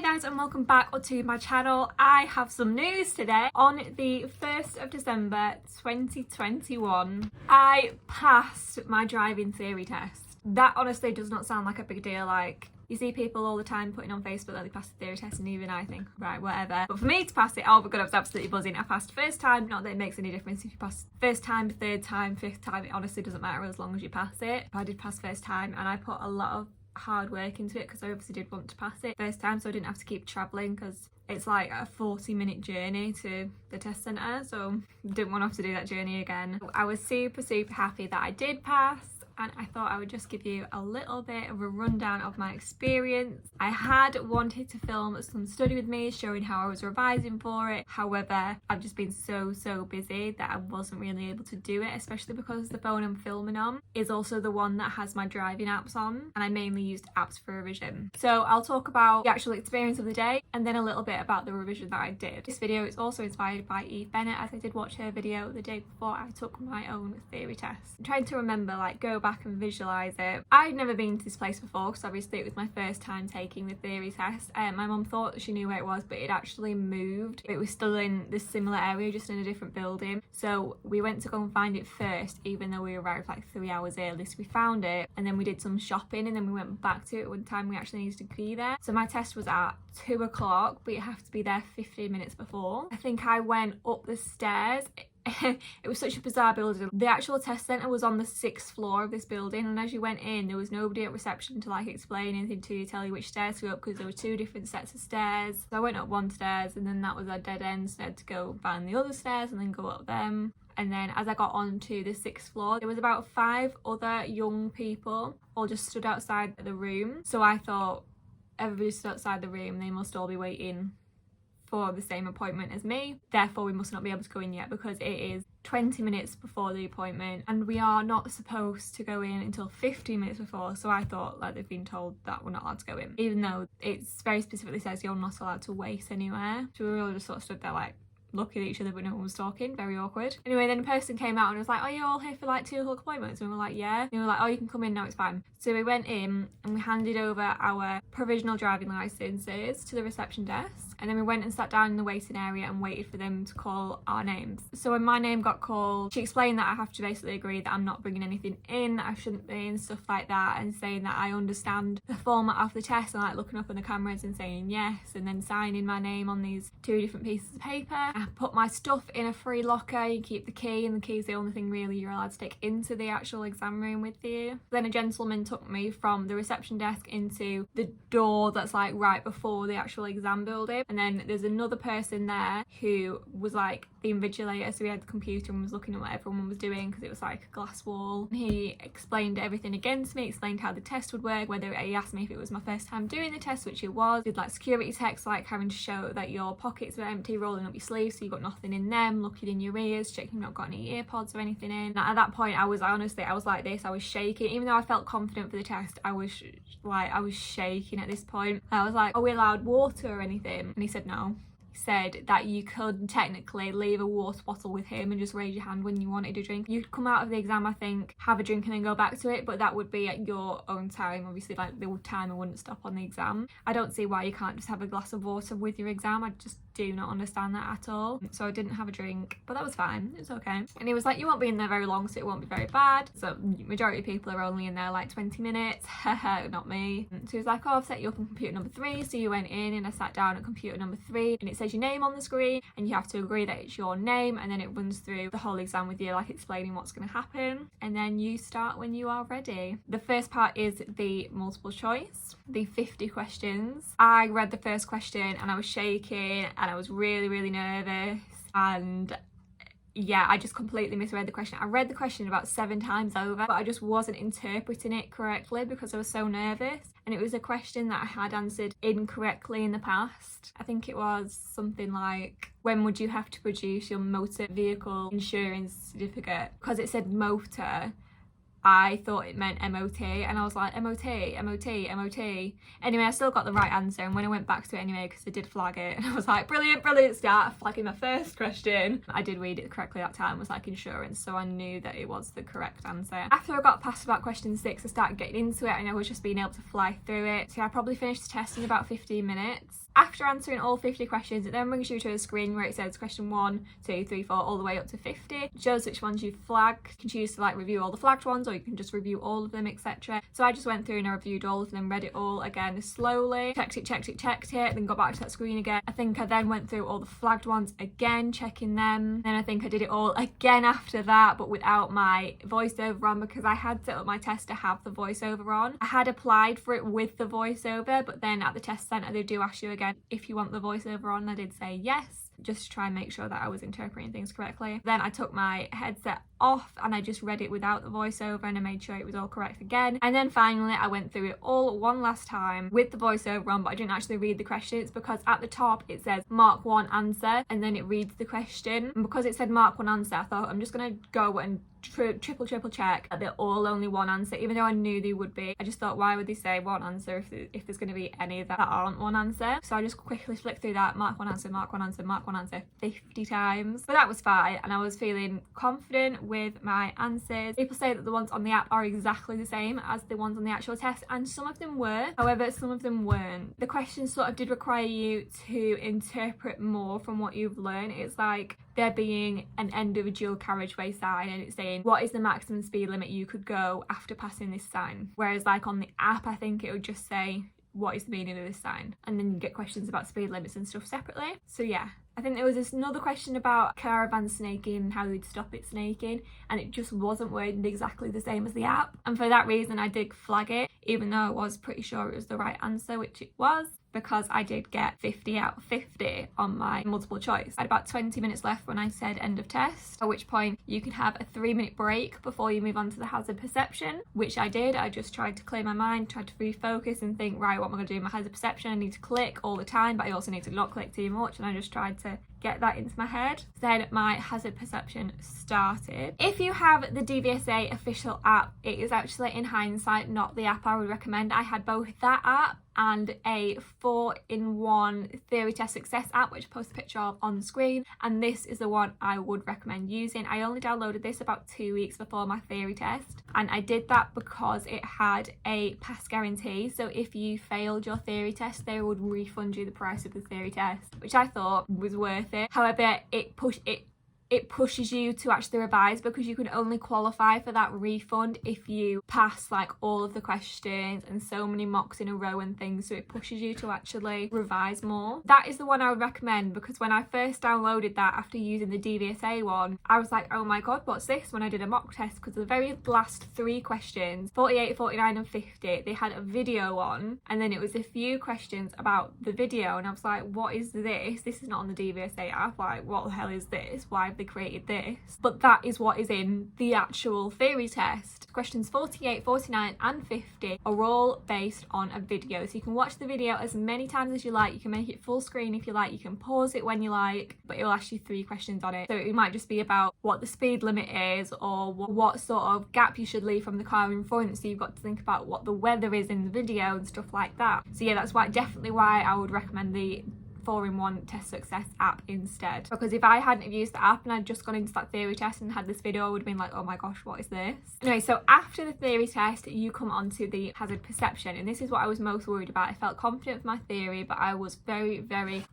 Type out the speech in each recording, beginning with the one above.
guys, and welcome back to my channel. I have some news today. On the 1st of December 2021, I passed my driving theory test. That honestly does not sound like a big deal. Like, you see people all the time putting on Facebook that they passed the theory test, and even I think, right, whatever. But for me to pass it, oh my god, I was absolutely buzzing. I passed first time. Not that it makes any difference if you pass first time, third time, fifth time. It honestly doesn't matter as long as you pass it. I did pass first time, and I put a lot of hard work into it because I obviously did want to pass it first time, so I didn't have to keep travelling because it's like a 40-minute journey to the test centre, so didn't want to have to do that journey again. I was super happy that I did pass, and I thought I would just give you a little bit of a rundown of my experience. I had wanted to film some study with me showing how I was revising for it. However, I've just been so busy that I wasn't really able to do it, especially because the phone I'm filming on is also the one that has my driving apps on, and I mainly used apps for revision. So I'll talk about the actual experience of the day and then a little bit about the revision that I did. This video is also inspired by Eve Bennett, as I did watch her video the day before I took my own theory test. I'm trying to remember, like, go back and visualize it. I'd never been to this place before because obviously it was my first time taking the theory test. My mum thought she knew where it was, but it actually moved. It was still in this similar area, just in a different building. So we went to go and find it first, even though we arrived like 3 hours early. So we found it, and then we did some shopping, and then we went back to it one time we actually needed to be there. So my test was at 2 o'clock, but you have to be there 15 minutes before. I think I went up the stairs. It was such a bizarre building. The actual test centre was on the 6th floor of this building, and as you went in there was nobody at reception to like explain anything to you, tell you which stairs to go up, because there were 2 different sets of stairs. So I went up one stairs, and then that was a dead end, so I had to go find the other stairs and then go up them. And then as I got onto the 6th floor, there was about 5 other young people all just stood outside the room. So I thought, everybody stood outside the room, they must all be waiting for the same appointment as me, therefore we must not be able to go in yet because it is 20 minutes before the appointment and we are not supposed to go in until 15 minutes before. So I thought, like, they've been told that we're not allowed to go in, even though it's very specifically says you're not allowed to wait anywhere. So we were all just sort of stood there like looking at each other, but no one was talking. Very awkward. Anyway, then a person came out and was like, "Oh, you're all here for like 2 o'clock appointments?" And we were like, "Yeah." And they were like, "Oh, you can come in now, it's fine." So we went in and we handed over our provisional driving licenses to the reception desk, and then we went and sat down in the waiting area and waited for them to call our names. So when my name got called, she explained that I have to basically agree that I'm not bringing anything in, that I shouldn't be, and stuff like that, and saying that I understand the format of the test, and like looking up on the cameras and saying yes, and then signing my name on these 2 different pieces of paper. I put my stuff in a free locker. You keep the key, and the key is the only thing really you're allowed to take into the actual exam room with you. Then a gentleman took me from the reception desk into the door that's like right before the actual exam building, and then there's another person there who was like the invigilator, so he had the computer and was looking at what everyone was doing because it was like a glass wall. He explained everything against me, explained how the test would work, whether he asked me if it was my first time doing the test, which it was. Did like security checks, like having to show that your pockets were empty, rolling up your sleeves so you got nothing in them, looking in your ears, checking you've not got any earpods or anything in. And at that point I was like this, I was shaking. Even though I felt confident for the test, I was shaking at this point. I was like, "Are we allowed water or anything?" And he said no. Said that you could technically leave a water bottle with him and just raise your hand when you wanted a drink. You'd come out of the exam, I think, have a drink and then go back to it, but that would be at your own time. Obviously, like, the timer wouldn't stop on the exam. I don't see why you can't just have a glass of water with your exam. I just do not understand that at all. So I didn't have a drink, but that was fine. It's okay. And he was like, "You won't be in there very long, so it won't be very bad." So majority of people are only in there like 20 minutes. Haha, not me. So he was like, "Oh, I've set you up on computer number 3." So you went in and I sat down at computer number 3, and it says your name on the screen, and you have to agree that it's your name, and then it runs through the whole exam with you, like explaining what's going to happen, and then you start when you are ready. The first part is the multiple choice, the 50 questions. I read the first question and I was shaking and I was really nervous, and yeah, I just completely misread the question. I read the question about 7 times over, but I just wasn't interpreting it correctly because I was so nervous. And it was a question that I had answered incorrectly in the past. I think it was something like, "When would you have to produce your motor vehicle insurance certificate?" Because it said motor, I thought it meant MOT, and I was like, MOT. Anyway, I still got the right answer, and when I went back to it anyway, because I did flag it, and I was like, brilliant, start flagging my first question. I did read it correctly that time. It was like insurance, so I knew that it was the correct answer. After I got past about question 6, I started getting into it, and I was just being able to fly through it. So I probably finished the test in about 15 minutes. After answering all 50 questions, it then brings you to a screen where it says question 1, 2, 3, 4, all the way up to 50. It shows which ones you've flagged. You can choose to like review all the flagged ones, or you can just review all of them, etc. So I just went through and I reviewed all of them, read it all again slowly, checked it, then got back to that screen again. I think I then went through all the flagged ones again, checking them. Then I think I did it all again after that, but without my voiceover on, because I had set up my test to have the voiceover on. I had applied for it with the voiceover, but then at the test centre they do ask you again if you want the voiceover on. I did say yes, just to try and make sure that I was interpreting things correctly. Then I took my headset off and I just read it without the voiceover, and I made sure it was all correct again. And then finally I went through it all one last time with the voiceover on, but I didn't actually read the questions, because at the top it says mark 1 answer and then it reads the question. And because it said mark 1 answer, I thought I'm just gonna go and triple check that they're all only one answer, even though I knew they would be. I just thought, why would they say one answer if there's going to be any that aren't one answer? So I just quickly flicked through that, mark 1 answer, mark 1 answer, mark 1 answer 50 times. But that was fine, and I was feeling confident with my answers. People say that the ones on the app are exactly the same as the ones on the actual test, and some of them were. However, some of them weren't. The questions sort of did require you to interpret more from what you've learned. It's like there being an end of a dual carriageway sign, and it's saying what is the maximum speed limit you could go after passing this sign, whereas like on the app I think it would just say what is the meaning of this sign, and then you get questions about speed limits and stuff separately. So yeah, I think there was another question about caravan snaking and how you'd stop it snaking, and it just wasn't worded exactly the same as the app, and for that reason I did flag it, even though I was pretty sure it was the right answer, which it was, because I did get 50 out of 50 on my multiple choice. I had about 20 minutes left when I said end of test, at which point you can have a 3-minute break before you move on to the hazard perception, which I did. I just tried to clear my mind, tried to refocus and think, right, what am I going to do in my hazard perception? I need to click all the time, but I also need to not click too much, and I just tried to get that into my head. Then my hazard perception started. If you have the DVSA official app, it is actually, in hindsight, not the app I would recommend. I had both that app and a 4-in-1 theory test success app, which I post a picture of on the screen, and this is the one I would recommend using. I only downloaded this about 2 weeks before my theory test, and I did that because it had a pass guarantee, so if you failed your theory test they would refund you the price of the theory test, which I thought was worth it. However, it pushes you to actually revise, because you can only qualify for that refund if you pass like all of the questions and so many mocks in a row and things, so it pushes you to actually revise more. That is the one I would recommend, because when I first downloaded that after using the DVSA one, I was like, oh my god, what's this, when I did a mock test, because the very last 3 questions, 48, 49 and 50, they had a video on, and then it was a few questions about the video, and I was like, what is this? This is not on the DVSA app, like what the hell is this? Why have they created this? But that is what is in the actual theory test. Questions 48, 49 and 50 are all based on a video, so you can watch the video as many times as you like. You can make it full screen if you like, you can pause it when you like, but it will ask you 3 questions on it. So it might just be about what the speed limit is, or what sort of gap you should leave from the car in front, so you've got to think about what the weather is in the video and stuff like that. So yeah, that's definitely why I would recommend the 4-in-1 test success app instead, because if I hadn't have used the app and I'd just gone into that theory test and had this video, I would have been like, oh my gosh, what is this? Anyway, so after the theory test you come on to the hazard perception, and this is what I was most worried about. I felt confident with my theory, but I was very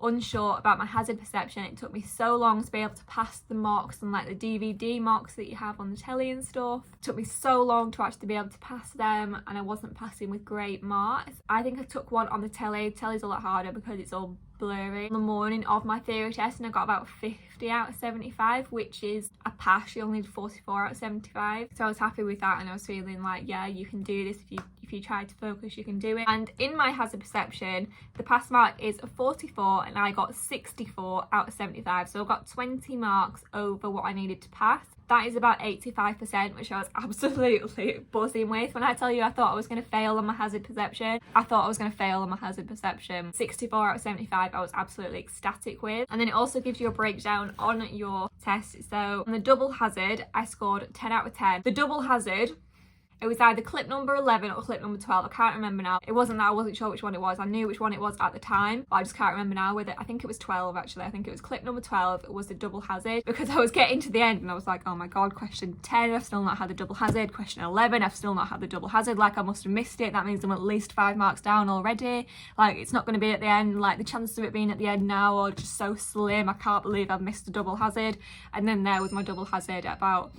unsure about my hazard perception. It took me so long to be able to pass the mocks and like the DVD mocks that you have on the telly and stuff. It took me so long to actually be able to pass them, and I wasn't passing with great marks. I think I took one on the telly. Telly's a lot harder because it's all blurry. On the morning of my theory test, and I got about 50 out of 75, which is a pass. You only need 44 out of 75, so I was happy with that, and I was feeling like, yeah, you can do this. If you try to focus, you can do it. And in my hazard perception, the pass mark is a 44, and I got 64 out of 75, so I got 20 marks over what I needed to pass. That is about 85%, which I was absolutely buzzing with. When I tell you I thought I was going to fail on my hazard perception, I thought I was going to fail on my hazard perception. 64 out of 75 I was absolutely ecstatic with. And then it also gives you a breakdown on your test. So on the double hazard, I scored 10 out of 10. The double hazard It was either clip number 11 or clip number 12. I can't remember now. It wasn't that I wasn't sure which one it was. I knew which one it was at the time, but I just can't remember now whether, I think it was 12 actually. I think it was clip number 12. It was the double hazard, because I was getting to the end and I was like, oh my God, question 10, I've still not had the double hazard. Question 11, I've still not had the double hazard. Like, I must have missed it. That means I'm at least 5 marks down already. Like, it's not going to be at the end. Like, the chances of it being at the end now are just so slim. I can't believe I've missed the double hazard. And then there was my double hazard at about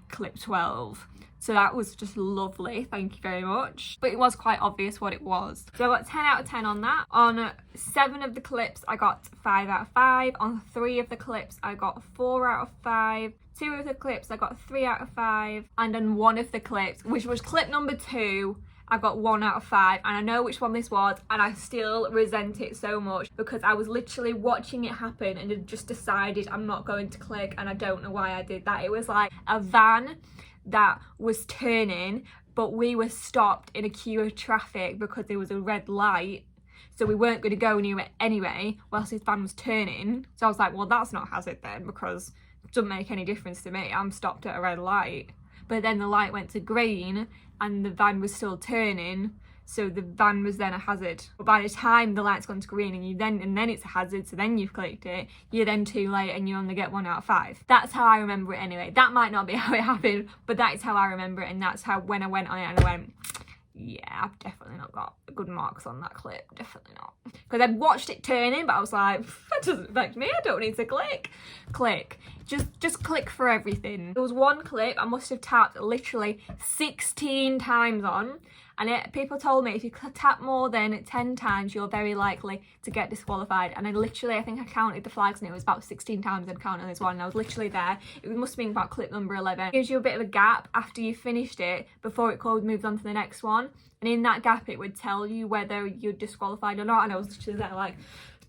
clip 12. So that was just lovely, thank you very much. But it was quite obvious what it was. So I got 10 out of 10 on that. On 7 of the clips, I got 5 out of 5. On 3 of the clips, I got 4 out of 5. 2 of the clips, I got 3 out of 5. And on 1 of the clips, which was clip number 2, I got 1 out of 5, and I know which one this was, and I still resent it so much because I was literally watching it happen and had just decided I'm not going to click, and I don't know why I did that. It was like a van that was turning, but we were stopped in a queue of traffic because there was a red light, so we weren't going to go near it anyway whilst this van was turning. So I was like, well, that's not hazard then, because it doesn't make any difference to me. I'm stopped at a red light. But then the light went to green and the van was still turning, so the van was then a hazard. But by the time the light's gone to green and then it's a hazard, so then you've clicked it, you're then too late and you only get 1 out of 5. That's how I remember it anyway. That might not be how it happened, but that is how I remember it, and that's how when I went on it and I went, yeah, I've definitely not got good marks on that clip, definitely not. Because I'd watched it turning, but I was like, that doesn't affect me, I don't need to click. Just click for everything. There was one clip I must have tapped literally 16 times on, and people told me if you tap more than 10 times, you're very likely to get disqualified. And I think I counted the flags and it was about 16 times I'd counted this one, and I was literally there. It must have been about clip number 11. It gives you a bit of a gap after you finished it before it moved on to the next one. And in that gap, it would tell you whether you're disqualified or not. And I was literally there like,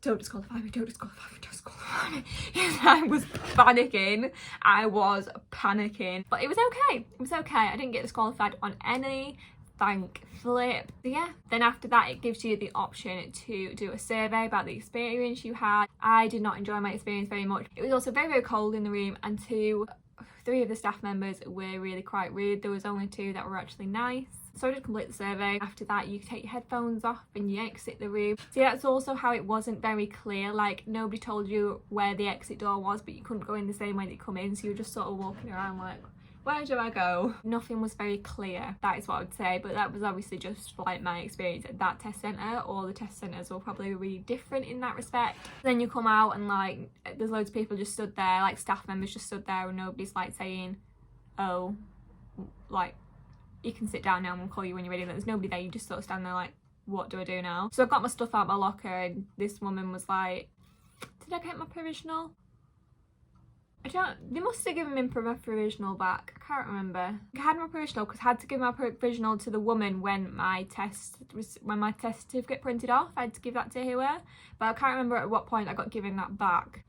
don't disqualify me, don't disqualify me, don't disqualify me. I was panicking. I was panicking. But it was okay. It was okay. I didn't get disqualified on any thank flip. So yeah, then after that it gives you the option to do a survey about the experience you had. I did not enjoy my experience very much. It was also very, very cold in the room, and 3 of the staff members were really quite rude. There was only 2 that were actually nice. So I did complete the survey. After that, you take your headphones off and you exit the room. So yeah, that's also how it wasn't very clear. Like, nobody told you where the exit door was, but you couldn't go in the same way that you come in. So you were just sort of walking around like, where do I go? Nothing was very clear, that is what I would say. But that was obviously just like my experience at that test centre. All the test centres will probably be different in that respect. Then you come out and like, there's loads of people just stood there, like staff members just stood there, and nobody's like saying, oh, like, you can sit down now and we'll call you when you're ready. There's nobody there, you just sort of stand there like, what do I do now? So I got my stuff out of my locker, and this woman was like, did I get my provisional? They must have given me my provisional back. I can't remember. I had my provisional because I had to give my provisional to the woman when my test certificate printed off. I had to give that to her, but I can't remember at what point I got given that back.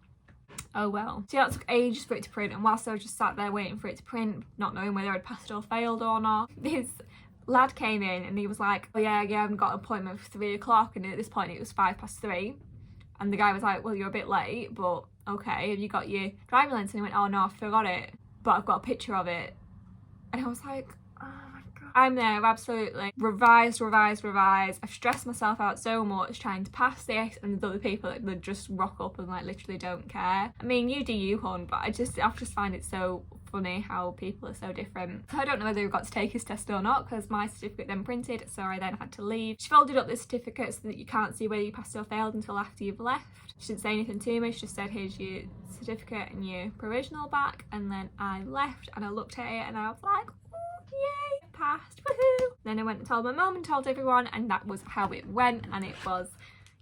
Oh well. So yeah, it took ages for it to print, and whilst I was just sat there waiting for it to print, not knowing whether I'd passed or failed or not, this lad came in and he was like, oh yeah, I've got an appointment for 3 o'clock, and at this point it was 3:05. And the guy was like, well, you're a bit late, but okay, have you got your driving license? And he went, oh no, I forgot it, but I've got a picture of it. And I was like, oh my God. I'm there, I've absolutely revised. I've stressed myself out so much trying to pass this, and there's other people that just rock up and like literally don't care. I mean, you do you, hon, but I just find it so funny how people are so different. So I don't know whether we got to take his test or not, because my certificate then printed, so I then had to leave. She folded up the certificate so that you can't see whether you passed or failed until after you've left. She didn't say anything to me, she just said, here's your certificate and your provisional back. And then I left and I looked at it and I was like, oh yay, passed, woohoo. Then I went and told my mum and told everyone, and that was how it went, and it was,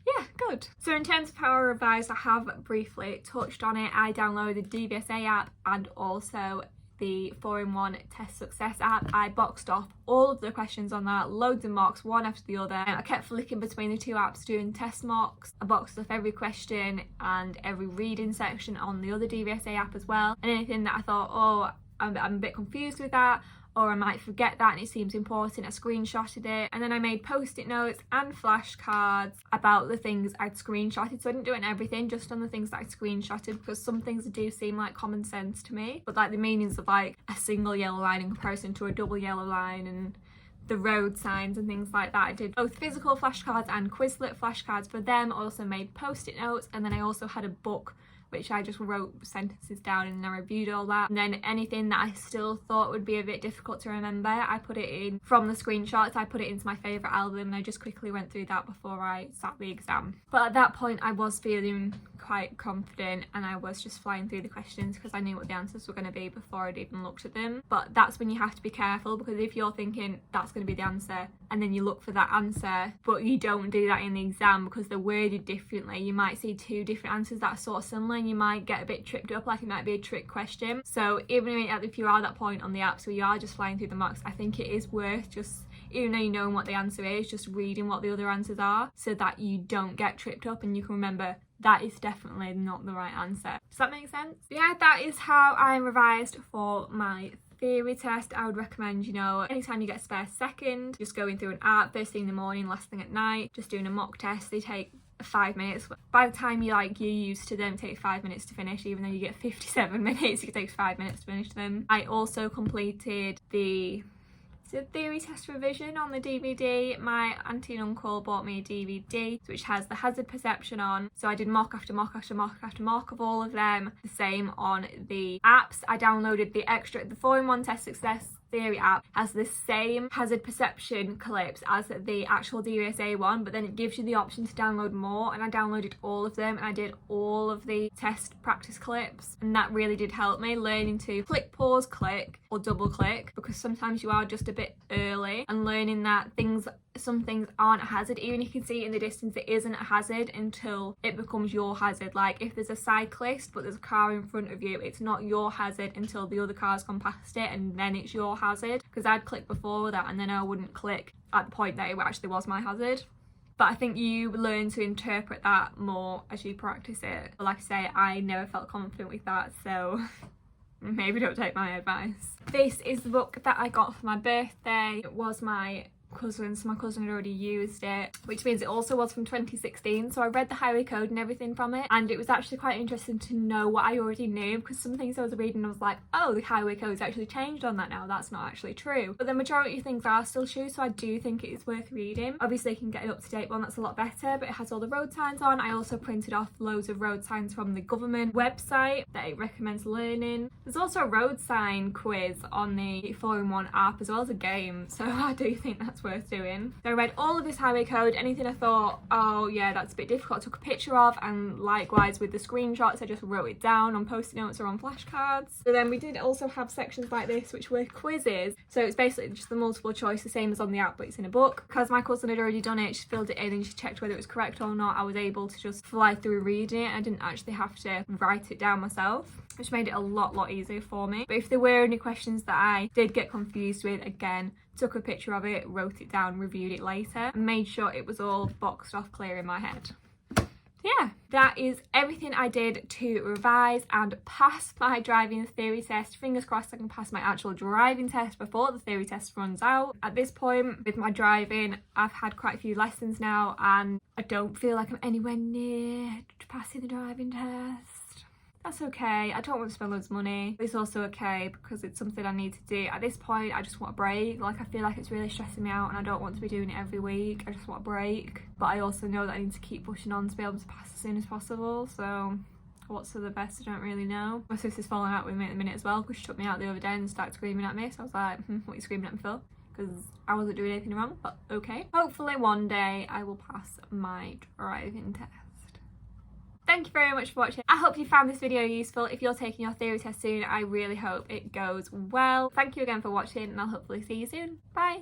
yeah, good. So in terms of how I revised, I have briefly touched on it. I downloaded the DVSA app and also the 4-in-1 test success app. I boxed off all of the questions on that, loads of mocks, one after the other. I kept flicking between the 2 apps doing test mocks. I boxed off every question and every reading section on the other DVSA app as well. And anything that I thought, oh, I'm a bit confused with that, or I might forget that and it seems important, I screenshotted it. And then I made post-it notes and flashcards about the things I'd screenshotted. So I didn't do it on everything, just on the things that I screenshotted, because some things do seem like common sense to me, but like the meanings of like a single yellow line in comparison to a double yellow line and the road signs and things like that. I did both physical flashcards and Quizlet flashcards for them. I also made post-it notes, and then I also had a book which I just wrote sentences down and I reviewed all that. And then anything that I still thought would be a bit difficult to remember, I put it in from the screenshots. I put it into my favourite album and I just quickly went through that before I sat the exam. But at that point I was feeling quite confident and I was just flying through the questions because I knew what the answers were going to be before I'd even looked at them. But that's when you have to be careful, because if you're thinking that's going to be the answer and then you look for that answer but you don't do that in the exam because they're worded differently, you might see two different answers that are sort of similar and you might get a bit tripped up, like it might be a trick question. So even if you are at that point on the app, so you are just flying through the marks, I think it is worth just, even though you know what the answer is, just reading what the other answers are so that you don't get tripped up and you can remember that is definitely not the right answer. Does that make sense? Yeah, that is how I revised for my theory test. I would recommend, you know, anytime you get a spare second, just going through an app first thing in the morning, last thing at night, just doing a mock test. They take 5 minutes. By the time you're used to them, it takes 5 minutes to finish. Even though you get 57 minutes, it takes 5 minutes to finish them. I also completed the theory test revision on the DVD. My auntie and uncle bought me a DVD which has the hazard perception on, so I did mock after mock after mock after mock of all of them. The same on the apps. I downloaded the 4-in-1 test success theory app, has the same hazard perception clips as the actual DVSA one, but then it gives you the option to download more, and I downloaded all of them and I did all of the test practice clips, and that really did help me learning to click, pause, click or double click, because sometimes you are just a bit early, and learning that some things aren't a hazard. Even if you can see in the distance it isn't a hazard until it becomes your hazard. Like if there's a cyclist but there's a car in front of you, it's not your hazard until the other car's gone past it and then it's your hazard, because I'd click before that and then I wouldn't click at the point that it actually was my hazard. But I think you learn to interpret that more as you practice it. But like I say, I never felt confident with that, so maybe don't take my advice. This is the book that I got for my birthday. It was my cousin's. My cousin had already used it, which means it also was from 2016, so I read the highway code and everything from it, and it was actually quite interesting to know what I already knew, because some things I was reading I was like, oh, the highway code's actually changed on that now, that's not actually true. But the majority of things are still true, so I do think it is worth reading. Obviously you can get an up-to-date one that's a lot better, but it has all the road signs on. I also printed off loads of road signs from the government website that it recommends learning. There's also a road sign quiz on the 4-in-1 app as well as a game, so I do think that's worth doing. So I read all of this highway code. Anything I thought, oh yeah, that's a bit difficult, I took a picture of, and likewise with the screenshots I just wrote it down on post-it notes or on flashcards. So then we did also have sections like this which were quizzes, so it's basically just the multiple choice, the same as on the app but it's in a book. Because my cousin had already done it, she filled it in and she checked whether it was correct or not, I was able to just fly through reading it. I didn't actually have to write it down myself, which made it a lot easier for me. But if there were any questions that I did get confused with, again, took a picture of it, wrote it down, reviewed it later, and made sure it was all boxed off clear in my head. Yeah, that is everything I did to revise and pass my driving theory test. Fingers crossed I can pass my actual driving test before the theory test runs out. At this point with my driving, I've had quite a few lessons now and I don't feel like I'm anywhere near passing the driving test. That's okay, I don't want to spend loads of money. It's also okay because it's something I need to do. At this point, I just want a break. Like, I feel like it's really stressing me out and I don't want to be doing it every week. I just want a break. But I also know that I need to keep pushing on to be able to pass as soon as possible. So what's for the best, I don't really know. My sister's falling out with me at the minute as well because she took me out the other day and started screaming at me. So I was like, what are you screaming at me for? Because I wasn't doing anything wrong, but okay. Hopefully one day I will pass my driving test. Thank you very much for watching. I hope you found this video useful. If you're taking your theory test soon, I really hope it goes well. Thank you again for watching and I'll hopefully see you soon. Bye!